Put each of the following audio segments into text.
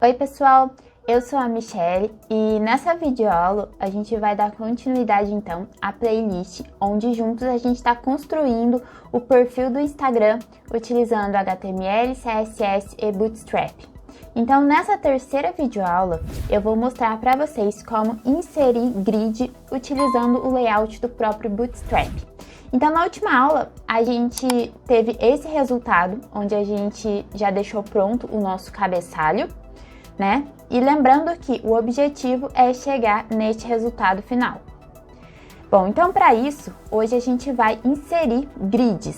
Oi pessoal, eu sou a Michelle e nessa videoaula a gente vai dar continuidade então à playlist onde juntos a gente está construindo o perfil do Instagram utilizando HTML, CSS e Bootstrap. Então nessa terceira videoaula eu vou mostrar para vocês como inserir grid utilizando o layout do próprio Bootstrap. Então na última aula a gente teve esse resultado onde a gente já deixou pronto o nosso cabeçalho, né? E lembrando que o objetivo é chegar neste resultado final. Bom, então para isso, hoje a gente vai inserir grids.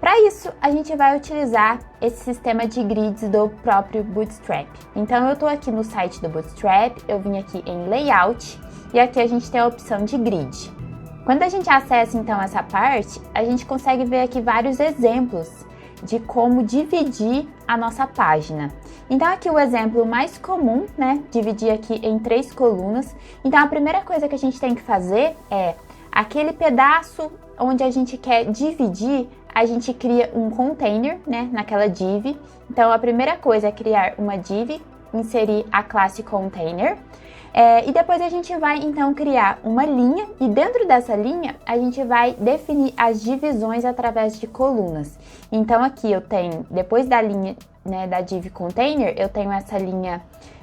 Para isso, a gente vai utilizar esse sistema de grids do próprio Bootstrap. Então eu estou aqui no site do Bootstrap, eu vim aqui em Layout e aqui a gente tem a opção de grid. Quando a gente acessa então essa parte, a gente consegue ver aqui vários exemplos de como dividir a nossa página. Então aqui o exemplo mais comum, né, dividir aqui em 3 colunas. Então a primeira coisa que a gente tem que fazer é aquele pedaço onde a gente quer dividir, a gente cria um container, né, naquela div. Então a primeira coisa é criar uma div, inserir a classe container. E depois a gente vai então criar uma linha e dentro dessa linha a gente vai definir as divisões através de colunas. Então aqui eu tenho, depois da linha, né, da div container, eu tenho essa linha,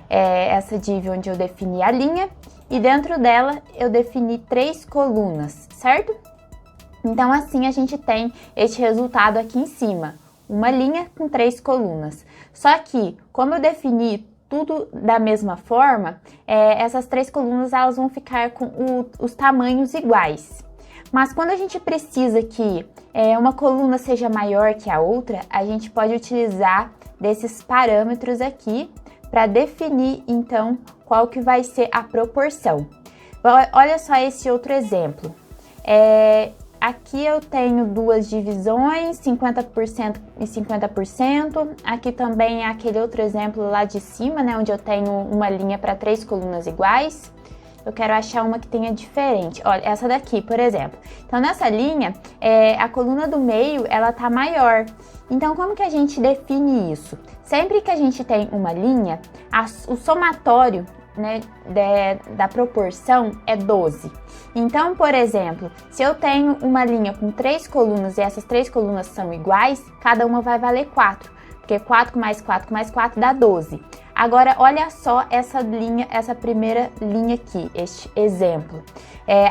essa div onde eu defini a linha e dentro dela eu defini 3 colunas, certo? Então assim a gente tem este resultado aqui em cima, uma linha com 3 colunas. Só que como eu defini tudo da mesma forma, essas 3 colunas elas vão ficar com os tamanhos iguais. Mas quando a gente precisa que uma coluna seja maior que a outra, a gente pode utilizar desses parâmetros aqui para definir então qual que vai ser a proporção. Olha só esse outro exemplo. Aqui eu tenho 2 divisões, 50% e 50%. Aqui também é aquele outro exemplo lá de cima, né, onde eu tenho uma linha para 3 colunas iguais. Eu quero achar uma que tenha diferente. Olha, essa daqui, por exemplo. Então, nessa linha, a coluna do meio, ela tá maior. Então, como que a gente define isso? Sempre que a gente tem uma linha, o somatório, né, da proporção é 12. Então, por exemplo, se eu tenho uma linha com 3 colunas e essas 3 colunas são iguais, cada uma vai valer 4, porque 4 mais 4 mais 4 dá 12. Agora, olha só essa linha, essa primeira linha aqui, este exemplo.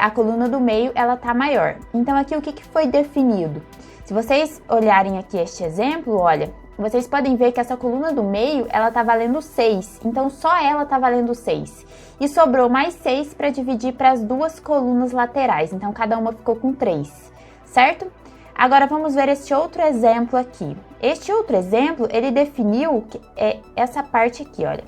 A coluna do meio, ela tá maior. Então, aqui o que foi definido? Se vocês olharem aqui este exemplo, olha, vocês podem ver que essa coluna do meio, ela tá valendo 6, então só ela tá valendo 6. E sobrou mais 6 para dividir para as 2 colunas laterais, então cada uma ficou com 3, certo? Agora vamos ver este outro exemplo aqui. Este outro exemplo, ele definiu que essa parte aqui, olha.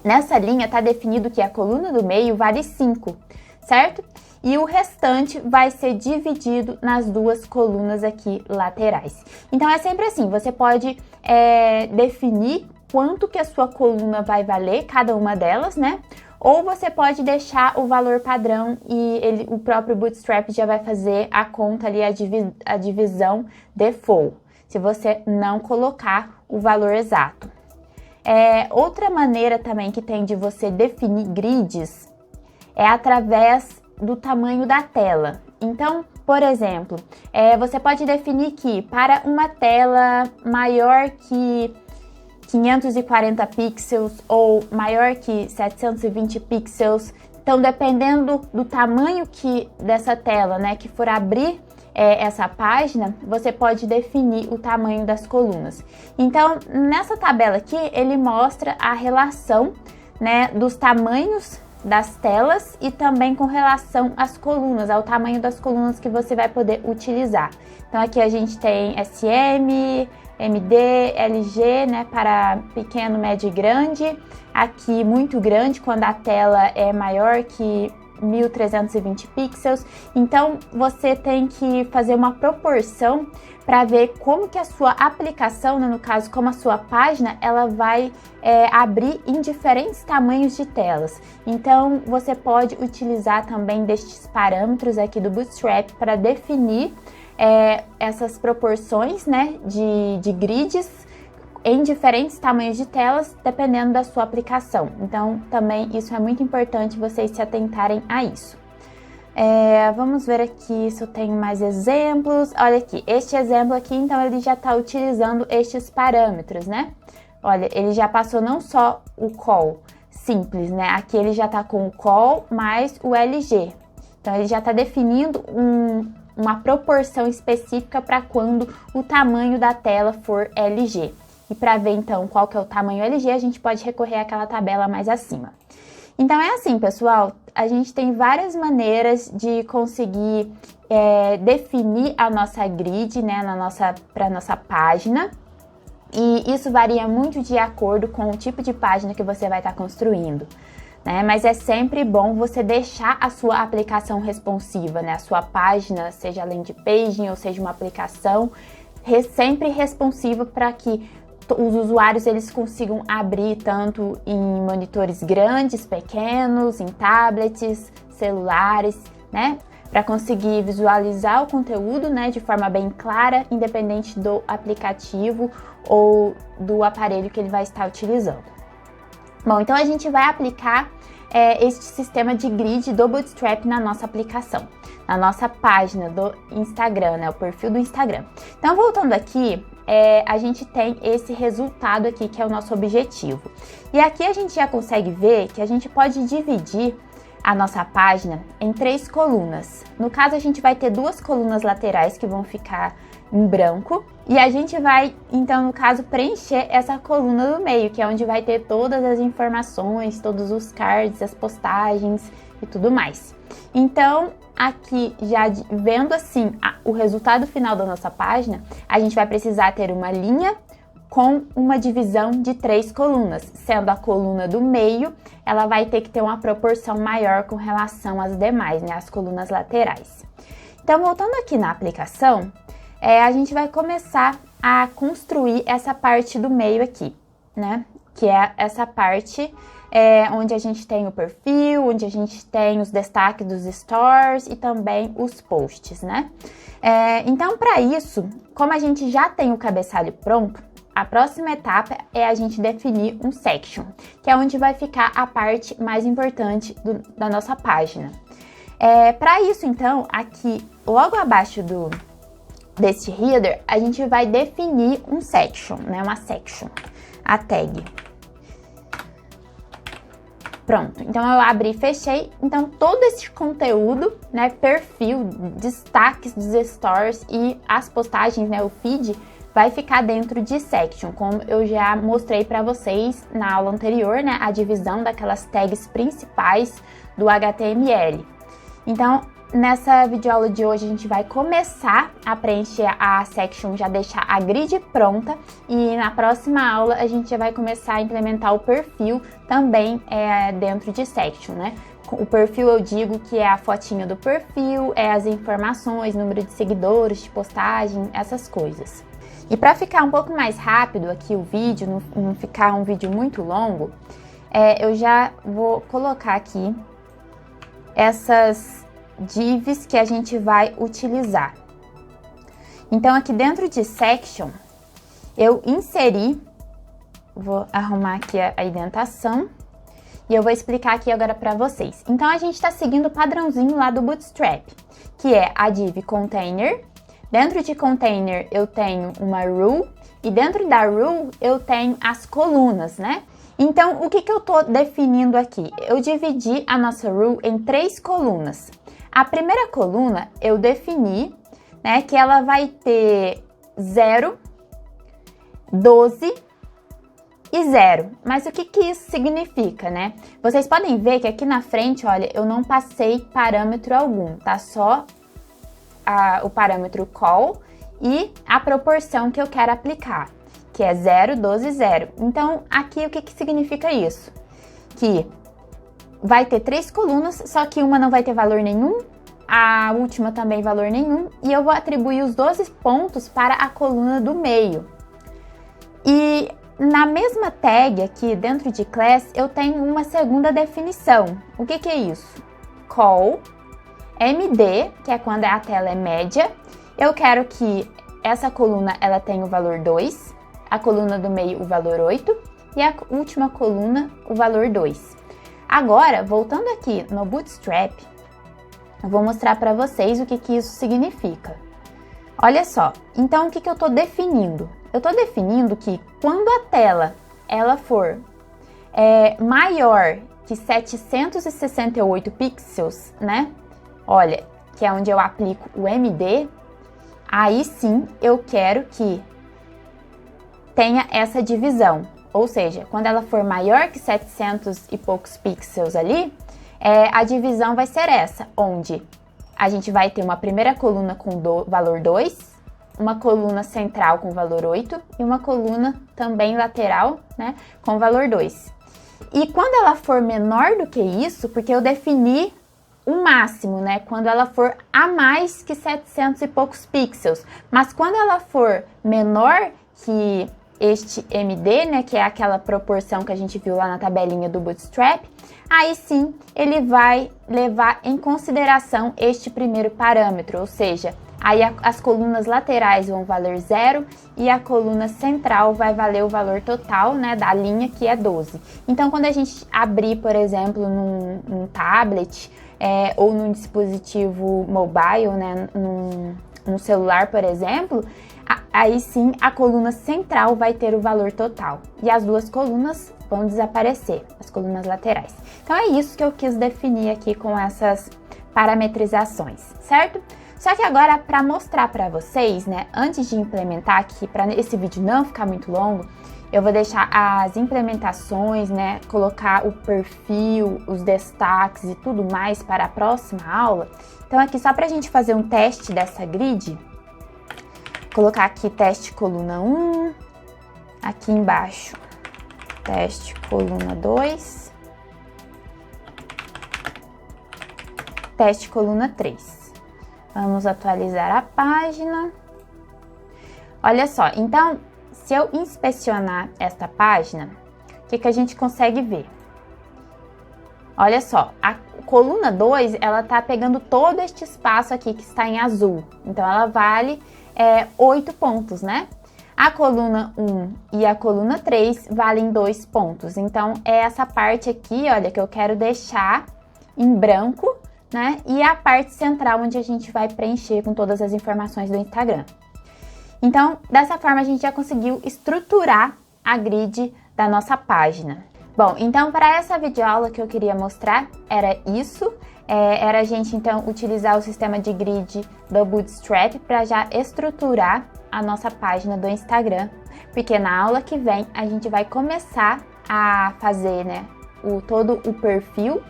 Nessa linha tá definido que a coluna do meio vale 5, certo? E o restante vai ser dividido nas 2 colunas aqui laterais. Então é sempre assim, você pode definir quanto que a sua coluna vai valer, cada uma delas, né? Ou você pode deixar o valor padrão e o próprio Bootstrap já vai fazer a conta ali, a divisão default, se você não colocar o valor exato. Outra maneira também que tem de você definir grids é através do tamanho da tela. Então, por exemplo, você pode definir que para uma tela maior que 540 pixels ou maior que 720 pixels, então dependendo do tamanho dessa tela, né, que for abrir essa página, você pode definir o tamanho das colunas. Então, nessa tabela aqui, ele mostra a relação, né, dos tamanhos das telas e também com relação às colunas, ao tamanho das colunas que você vai poder utilizar. Então aqui a gente tem SM, MD, LG, né, para pequeno, médio e grande. Aqui muito grande, quando a tela é maior que 1320 pixels. Então você tem que fazer uma proporção para ver como que a sua aplicação, né, no caso como a sua página, ela vai abrir em diferentes tamanhos de telas. Então você pode utilizar também destes parâmetros aqui do Bootstrap para definir essas proporções, né, de grids em diferentes tamanhos de telas, dependendo da sua aplicação. Então, também isso é muito importante vocês se atentarem a isso. Vamos ver aqui se eu tenho mais exemplos. Olha aqui, este exemplo aqui, então, ele já está utilizando estes parâmetros, né? Olha, ele já passou não só o call simples, né? Aqui ele já está com o call mais o LG. Então, ele já está definindo uma proporção específica para quando o tamanho da tela for LG. E para ver, então, qual que é o tamanho LG, a gente pode recorrer àquela tabela mais acima. Então, é assim, pessoal, a gente tem várias maneiras de conseguir definir a nossa grid, né, para a nossa página. E isso varia muito de acordo com o tipo de página que você vai estar construindo, né? Mas é sempre bom você deixar a sua aplicação responsiva, né? A sua página, seja landing page ou seja uma aplicação, sempre responsiva para que os usuários eles consigam abrir tanto em monitores grandes, pequenos, em tablets, celulares, né? Para conseguir visualizar o conteúdo, né, de forma bem clara, independente do aplicativo ou do aparelho que ele vai estar utilizando. Bom, então a gente vai aplicar este sistema de grid do Bootstrap na nossa aplicação, na nossa página do Instagram, né, o perfil do Instagram. Então, voltando aqui, a gente tem esse resultado aqui, que é o nosso objetivo. E aqui a gente já consegue ver que a gente pode dividir a nossa página em 3 colunas. No caso, a gente vai ter 2 colunas laterais que vão ficar em branco. E a gente vai, então, no caso, preencher essa coluna do meio, que é onde vai ter todas as informações, todos os cards, as postagens e tudo mais. Então, aqui, já vendo assim o resultado final da nossa página, a gente vai precisar ter uma linha com uma divisão de 3 colunas, sendo a coluna do meio, ela vai ter que ter uma proporção maior com relação às demais, né, as colunas laterais. Então, voltando aqui na aplicação, a gente vai começar a construir essa parte do meio aqui, né, que é essa parte onde a gente tem o perfil, onde a gente tem os destaques dos stores e também os posts, né. Então, para isso, como a gente já tem o cabeçalho pronto, a próxima etapa é a gente definir um section, que é onde vai ficar a parte mais importante da nossa página. Para isso, então, aqui logo abaixo deste header, a gente vai definir um section, né? Uma section, a tag. Pronto, então eu abri e fechei. Então, todo esse conteúdo, né? Perfil, destaques dos stores e as postagens, né? O feed, vai ficar dentro de section, como eu já mostrei para vocês na aula anterior, né, a divisão daquelas tags principais do HTML. Então, nessa videoaula de hoje, a gente vai começar a preencher a section, já deixar a grid pronta, e na próxima aula a gente já vai começar a implementar o perfil também dentro de section, né? O perfil eu digo que é a fotinha do perfil, as informações, número de seguidores, de postagem, essas coisas. E para ficar um pouco mais rápido aqui o vídeo, não ficar um vídeo muito longo, eu já vou colocar aqui essas divs que a gente vai utilizar. Então, aqui dentro de section, eu inseri, vou arrumar aqui a indentação, e eu vou explicar aqui agora para vocês. Então, a gente está seguindo o padrãozinho lá do Bootstrap, que é a div container. Dentro de container eu tenho uma rule e dentro da rule eu tenho as colunas, né? Então, o que eu tô definindo aqui? Eu dividi a nossa rule em 3 colunas. A primeira coluna eu defini, né, que ela vai ter 0, 12 e 0. Mas o que isso significa, né? Vocês podem ver que aqui na frente, olha, eu não passei parâmetro algum, tá? Só o parâmetro call e a proporção que eu quero aplicar, que é 0, 12, 0. Então, aqui o que significa isso? Que vai ter 3 colunas, só que uma não vai ter valor nenhum, a última também valor nenhum, e eu vou atribuir os 12 pontos para a coluna do meio. E na mesma tag aqui dentro de class, eu tenho uma segunda definição. O que é isso? Call MD, que é quando a tela é média. Eu quero que essa coluna ela tenha o valor 2, a coluna do meio o valor 8 e a última coluna o valor 2. Agora, voltando aqui no Bootstrap, eu vou mostrar para vocês o que isso significa. Olha só, então o que eu estou definindo? Eu estou definindo que quando a tela ela for maior que 768 pixels, né? Olha, que é onde eu aplico o MD, aí sim eu quero que tenha essa divisão. Ou seja, quando ela for maior que 700 e poucos pixels ali, a divisão vai ser essa, onde a gente vai ter uma primeira coluna com valor 2, uma coluna central com valor 8 e uma coluna também lateral, né, com valor 2. E quando ela for menor do que isso, porque eu defini o máximo, né, quando ela for a mais que 700 e poucos pixels, mas quando ela for menor que este MD, né, que é aquela proporção que a gente viu lá na tabelinha do Bootstrap, aí sim ele vai levar em consideração este primeiro parâmetro, ou seja, aí as colunas laterais vão valer 0 e a coluna central vai valer o valor total, né, da linha, que é 12. Então, quando a gente abrir, por exemplo, num tablet ou num dispositivo mobile, né, num celular, por exemplo, aí sim a coluna central vai ter o valor total e as duas colunas vão desaparecer, as colunas laterais. Então é isso que eu quis definir aqui com essas parametrizações, certo? Só que agora, para mostrar para vocês, né, antes de implementar aqui, para esse vídeo não ficar muito longo, eu vou deixar as implementações, né, colocar o perfil, os destaques e tudo mais para a próxima aula. Então aqui só para a gente fazer um teste dessa grid, colocar aqui teste coluna 1, aqui embaixo teste coluna 2, teste coluna 3. Vamos atualizar a página. Olha só, então, se eu inspecionar esta página, o que a gente consegue ver? Olha só, a coluna 2, ela tá pegando todo este espaço aqui que está em azul. Então, ela vale 8 pontos, né? A coluna 1 e a coluna 3 valem 2 pontos. Então, é essa parte aqui, olha, que eu quero deixar em branco, né? E a parte central, onde a gente vai preencher com todas as informações do Instagram. Então, dessa forma, a gente já conseguiu estruturar a grid da nossa página. Bom, então, para essa videoaula que eu queria mostrar, era isso. Era a gente, então, utilizar o sistema de grid do Bootstrap para já estruturar a nossa página do Instagram. Porque na aula que vem, a gente vai começar a fazer, né, todo o perfil.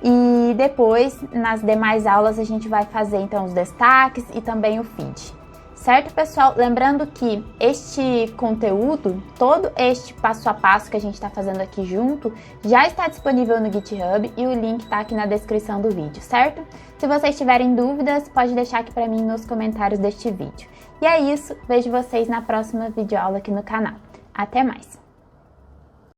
E depois, nas demais aulas, a gente vai fazer, então, os destaques e também o feed. Certo, pessoal? Lembrando que este conteúdo, todo este passo a passo que a gente está fazendo aqui junto, já está disponível no GitHub e o link está aqui na descrição do vídeo, certo? Se vocês tiverem dúvidas, pode deixar aqui para mim nos comentários deste vídeo. E é isso, vejo vocês na próxima videoaula aqui no canal. Até mais!